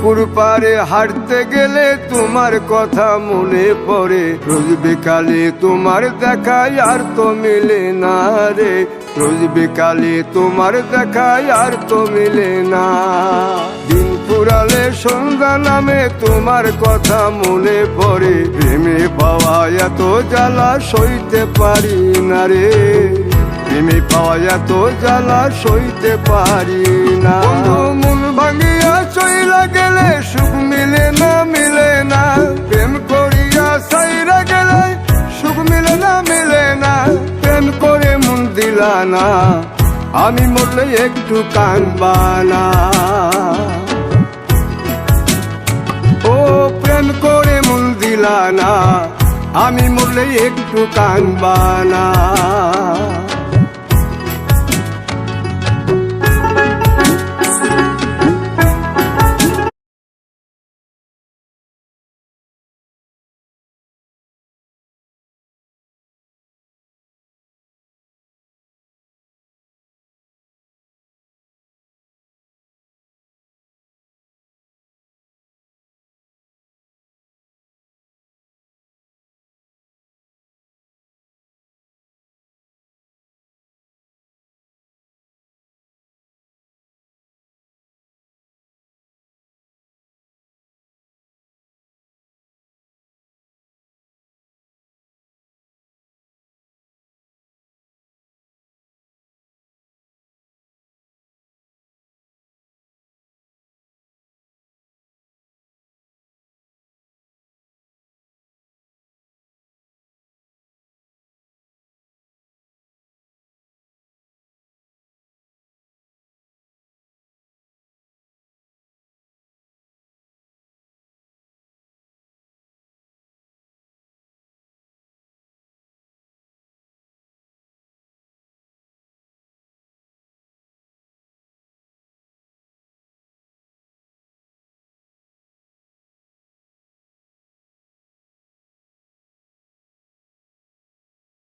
পুকুর পাড়ে হাঁটতে গেলে তোমার কথা মনে পড়ে, রোজ বিকালে তোমার দেখায় আর তো মিলে না রে, রোজ বিকালে তোমার দেখায় আর তো মিলে না। দিন ফুরালে সন্ধ্যা নামে তোমার কথা মনে পড়ে, প্রেমে পাওয়া এত জ্বালা সইতে পারি না রে, প্রেমে পাওয়া এত জ্বালা সইতে পারি না। মন ভাঙিয়া চইলা গেলে সুখ মিলে না, মিলে না, প্রেম করিয়া সাইরা গেলে সুখ মিলে না, মিলে না, প্রেম করে মন দিলা না, আমি মরলে একটু কাঁদবা না। ও প্রেম করে মন দিলা না, আমি মরলে একটু কাঁদবা না।